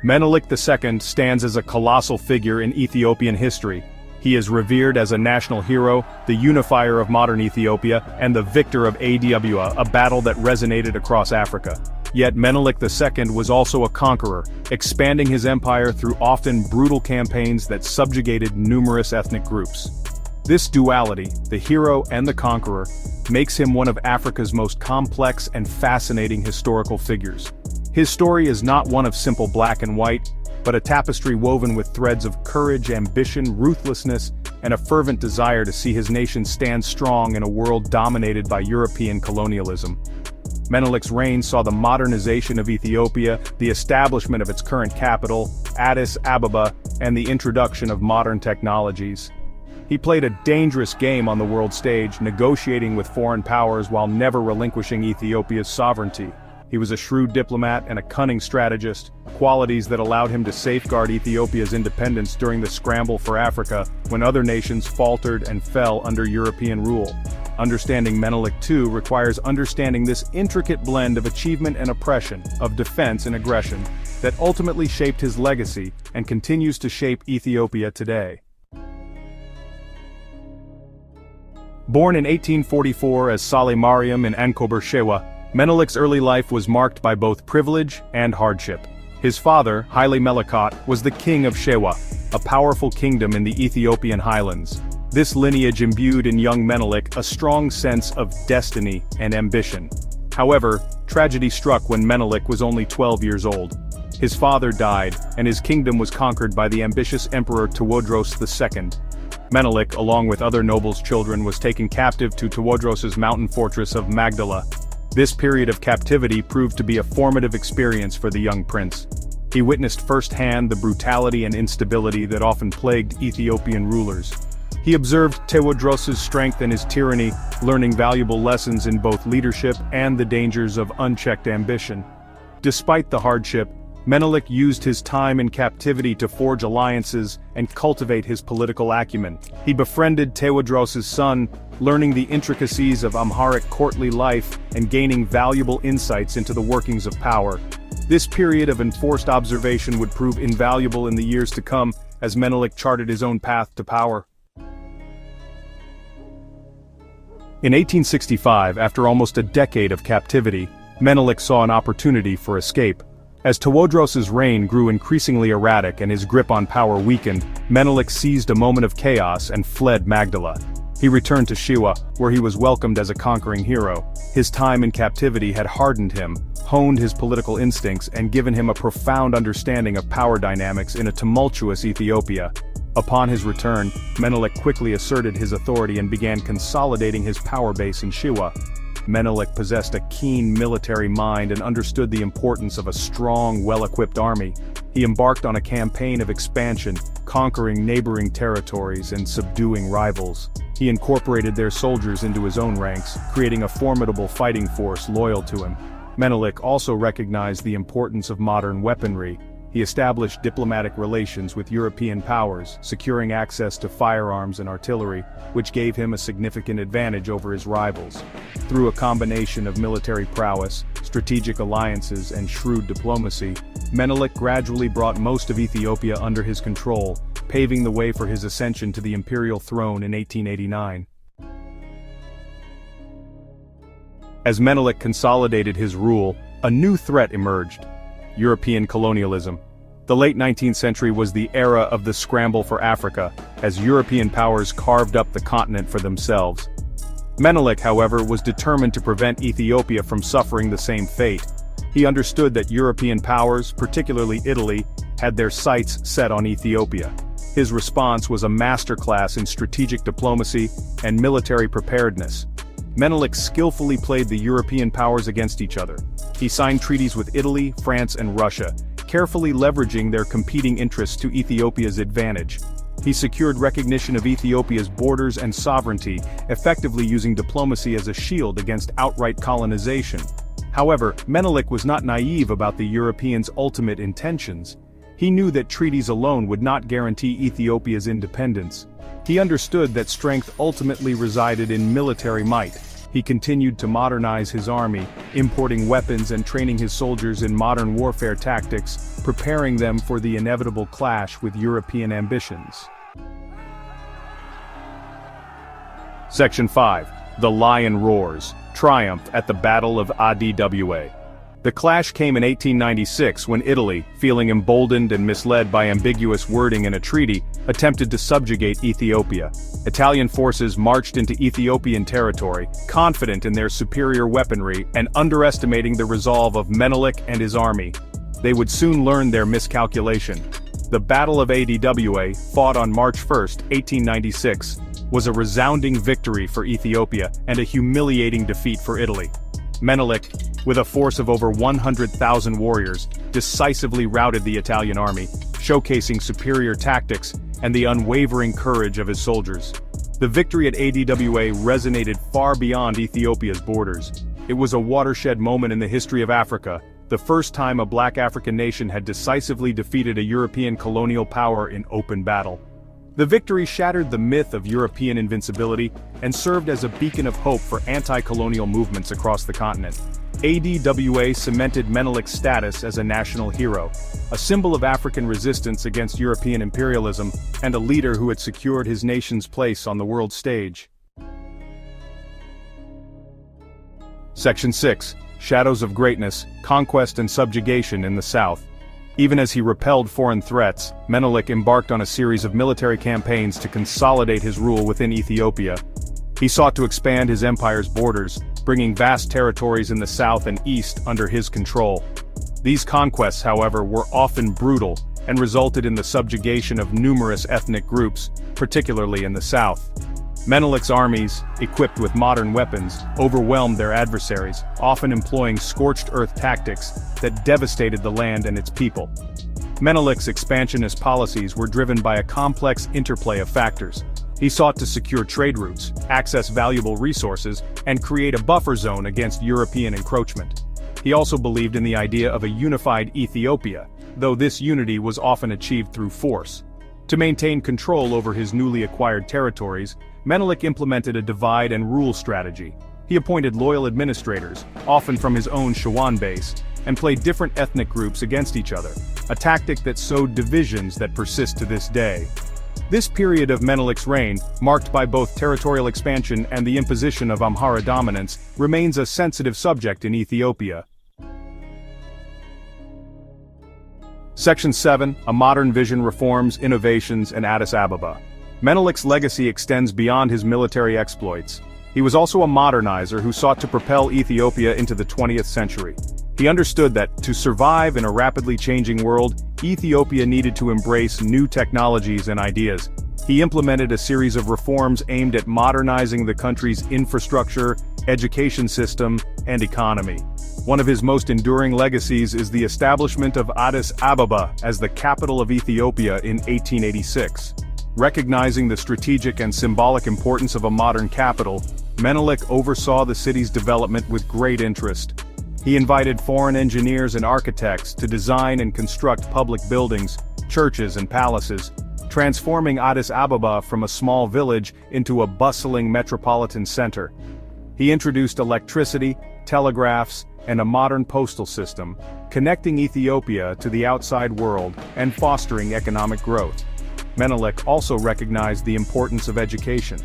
Menelik II stands as a colossal figure in Ethiopian history. He is revered as a national hero, the unifier of modern Ethiopia, and the victor of Adwa, a battle that resonated across Africa. Yet Menelik II was also a conqueror, expanding his empire through often brutal campaigns that subjugated numerous ethnic groups. This duality, the hero and the conqueror, makes him one of Africa's most complex and fascinating historical figures. His story is not one of simple black and white, but a tapestry woven with threads of courage, ambition, ruthlessness, and a fervent desire to see his nation stand strong in a world dominated by European colonialism. Menelik's reign saw the modernization of Ethiopia, the establishment of its current capital, Addis Ababa, and the introduction of modern technologies. He played a dangerous game on the world stage, negotiating with foreign powers while never relinquishing Ethiopia's sovereignty. He was a shrewd diplomat and a cunning strategist, qualities that allowed him to safeguard Ethiopia's independence during the scramble for Africa when other nations faltered and fell under European rule. Understanding Menelik II requires understanding this intricate blend of achievement and oppression, of defense and aggression, that ultimately shaped his legacy and continues to shape Ethiopia today. Born in 1844 as Saleh Mariam in Ankober Shewa, Menelik's early life was marked by both privilege and hardship. His father, Haile Melekot, was the king of Shewa, a powerful kingdom in the Ethiopian highlands. This lineage imbued in young Menelik a strong sense of destiny and ambition. However, tragedy struck when Menelik was only 12 years old. His father died, and his kingdom was conquered by the ambitious Emperor Tewodros II. Menelik, along with other nobles' children, was taken captive to Tewodros's mountain fortress of Magdala. This period of captivity proved to be a formative experience for the young prince. He witnessed firsthand the brutality and instability that often plagued Ethiopian rulers. He observed Tewodros's strength and his tyranny, learning valuable lessons in both leadership and the dangers of unchecked ambition. Despite the hardship, Menelik used his time in captivity to forge alliances and cultivate his political acumen. He befriended Tewodros's son, learning the intricacies of Amharic courtly life and gaining valuable insights into the workings of power. This period of enforced observation would prove invaluable in the years to come as Menelik charted his own path to power. In 1865, after almost a decade of captivity, Menelik saw an opportunity for escape. As Tewodros's reign grew increasingly erratic and his grip on power weakened, Menelik seized a moment of chaos and fled Magdala. He returned to Shewa, where he was welcomed as a conquering hero. His time in captivity had hardened him, honed his political instincts, and given him a profound understanding of power dynamics in a tumultuous Ethiopia. Upon his return, Menelik quickly asserted his authority and began consolidating his power base in Shewa. Menelik possessed a keen military mind and understood the importance of a strong, well-equipped army. He embarked on a campaign of expansion, conquering neighboring territories and subduing rivals. He incorporated their soldiers into his own ranks, creating a formidable fighting force loyal to him. Menelik also recognized the importance of modern weaponry. He established diplomatic relations with European powers, securing access to firearms and artillery, which gave him a significant advantage over his rivals. Through a combination of military prowess, strategic alliances, and shrewd diplomacy, Menelik gradually brought most of Ethiopia under his control, paving the way for his ascension to the imperial throne in 1889. As Menelik consolidated his rule, a new threat emerged: European colonialism. The late 19th century was the era of the scramble for Africa, as European powers carved up the continent for themselves. Menelik, however, was determined to prevent Ethiopia from suffering the same fate. He understood that European powers, particularly Italy, had their sights set on Ethiopia. His response was a masterclass in strategic diplomacy and military preparedness. Menelik skillfully played the European powers against each other. He signed treaties with Italy, France, and Russia, carefully leveraging their competing interests to Ethiopia's advantage. He secured recognition of Ethiopia's borders and sovereignty, effectively using diplomacy as a shield against outright colonization. However, Menelik was not naive about the Europeans' ultimate intentions. He knew that treaties alone would not guarantee Ethiopia's independence. He understood that strength ultimately resided in military might. He continued to modernize his army, importing weapons and training his soldiers in modern warfare tactics, preparing them for the inevitable clash with European ambitions. Section 5. The Lion Roars. Triumph at the Battle of Adwa. The clash came in 1896 when Italy, feeling emboldened and misled by ambiguous wording in a treaty, attempted to subjugate Ethiopia. Italian forces marched into Ethiopian territory, confident in their superior weaponry and underestimating the resolve of Menelik and his army. They would soon learn their miscalculation. The Battle of Adwa, fought on March 1, 1896, was a resounding victory for Ethiopia and a humiliating defeat for Italy. Menelik, with a force of over 100,000 warriors, decisively routed the Italian army, showcasing superior tactics and the unwavering courage of his soldiers. The victory at Adwa resonated far beyond Ethiopia's borders. It was a watershed moment in the history of Africa, the first time a black African nation had decisively defeated a European colonial power in open battle. The victory shattered the myth of European invincibility and served as a beacon of hope for anti-colonial movements across the continent. Adwa cemented Menelik's status as a national hero, a symbol of African resistance against European imperialism, and a leader who had secured his nation's place on the world stage. Section 6. Shadows of Greatness, Conquest and Subjugation in the South. Even as he repelled foreign threats, Menelik embarked on a series of military campaigns to consolidate his rule within Ethiopia. He sought to expand his empire's borders, bringing vast territories in the south and east under his control. These conquests, however, were often brutal and resulted in the subjugation of numerous ethnic groups, particularly in the south. Menelik's armies, equipped with modern weapons, overwhelmed their adversaries, often employing scorched-earth tactics that devastated the land and its people. Menelik's expansionist policies were driven by a complex interplay of factors. He sought to secure trade routes, access valuable resources, and create a buffer zone against European encroachment. He also believed in the idea of a unified Ethiopia, though this unity was often achieved through force. To maintain control over his newly acquired territories, Menelik implemented a divide-and-rule strategy. He appointed loyal administrators, often from his own Shawan base, and played different ethnic groups against each other, a tactic that sowed divisions that persist to this day. This period of Menelik's reign, marked by both territorial expansion and the imposition of Amhara dominance, remains a sensitive subject in Ethiopia. Section 7. A Modern Vision, Reforms, Innovations in Addis Ababa. Menelik's legacy extends beyond his military exploits. He was also a modernizer who sought to propel Ethiopia into the 20th century. He understood that, to survive in a rapidly changing world, Ethiopia needed to embrace new technologies and ideas. He implemented a series of reforms aimed at modernizing the country's infrastructure, education system, and economy. One of his most enduring legacies is the establishment of Addis Ababa as the capital of Ethiopia in 1886. Recognizing the strategic and symbolic importance of a modern capital, Menelik oversaw the city's development with great interest. He invited foreign engineers and architects to design and construct public buildings, churches and palaces, transforming Addis Ababa from a small village into a bustling metropolitan center. He introduced electricity, telegraphs, and a modern postal system, connecting Ethiopia to the outside world and fostering economic growth. Menelik also recognized the importance of education.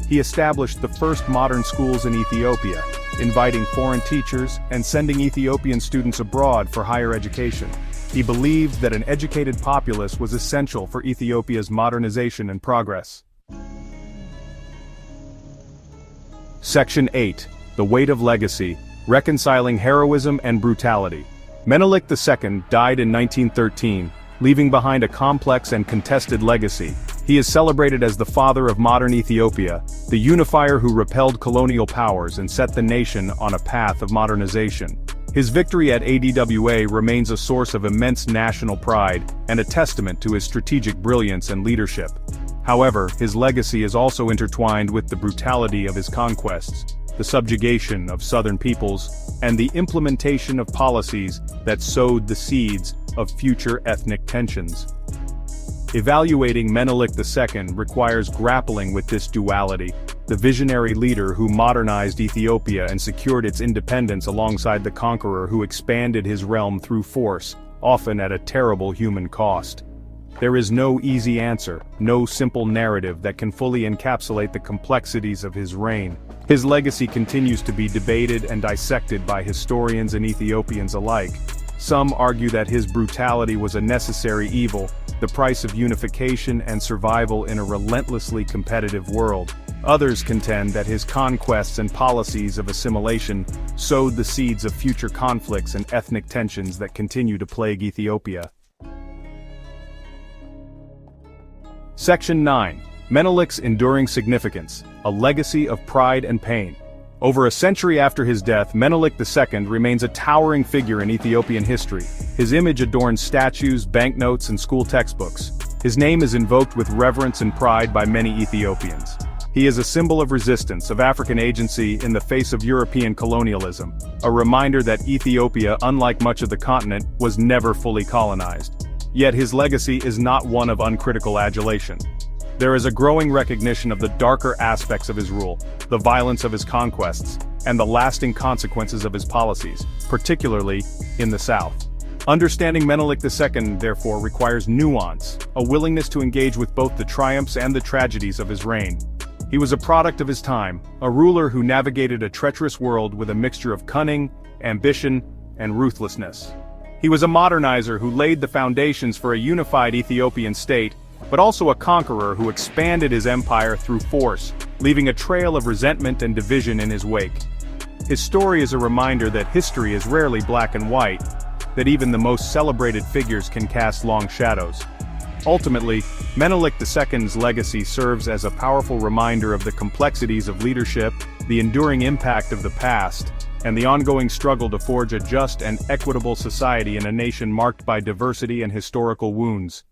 He established the first modern schools in Ethiopia, inviting foreign teachers and sending Ethiopian students abroad for higher education. He believed that an educated populace was essential for Ethiopia's modernization and progress. Section 8. The Weight of Legacy, Reconciling Heroism and Brutality. Menelik II died in 1913, leaving behind a complex and contested legacy. He is celebrated as the father of modern Ethiopia, the unifier who repelled colonial powers and set the nation on a path of modernization. His victory at Adwa remains a source of immense national pride and a testament to his strategic brilliance and leadership. However, his legacy is also intertwined with the brutality of his conquests, the subjugation of southern peoples, and the implementation of policies that sowed the seeds of future ethnic tensions. Evaluating Menelik II requires grappling with this duality. the visionary leader who modernized Ethiopia and secured its independence alongside the conqueror who expanded his realm through force, often at a terrible human cost. There is no easy answer, no simple narrative that can fully encapsulate the complexities of his reign. His legacy continues to be debated and dissected by historians and Ethiopians alike. Some argue that his brutality was a necessary evil, the price of unification and survival in a relentlessly competitive world. Others contend that his conquests and policies of assimilation sowed the seeds of future conflicts and ethnic tensions that continue to plague Ethiopia. Section 9. Menelik's Enduring Significance, a Legacy of Pride and Pain. Over a century after his death, Menelik II remains a towering figure in Ethiopian history. His image adorns statues, banknotes, and school textbooks. His name is invoked with reverence and pride by many Ethiopians. He is a symbol of resistance, of African agency in the face of European colonialism, a reminder that Ethiopia, unlike much of the continent, was never fully colonized. Yet his legacy is not one of uncritical adulation. There is a growing recognition of the darker aspects of his rule, the violence of his conquests, and the lasting consequences of his policies, particularly in the south. Understanding Menelik II, therefore, requires nuance, a willingness to engage with both the triumphs and the tragedies of his reign. He was a product of his time, a ruler who navigated a treacherous world with a mixture of cunning, ambition, and ruthlessness. He was a modernizer who laid the foundations for a unified Ethiopian state, but also a conqueror who expanded his empire through force, leaving a trail of resentment and division in his wake. His story is a reminder that history is rarely black and white, that even the most celebrated figures can cast long shadows. Ultimately, Menelik II's legacy serves as a powerful reminder of the complexities of leadership, the enduring impact of the past, and the ongoing struggle to forge a just and equitable society in a nation marked by diversity and historical wounds.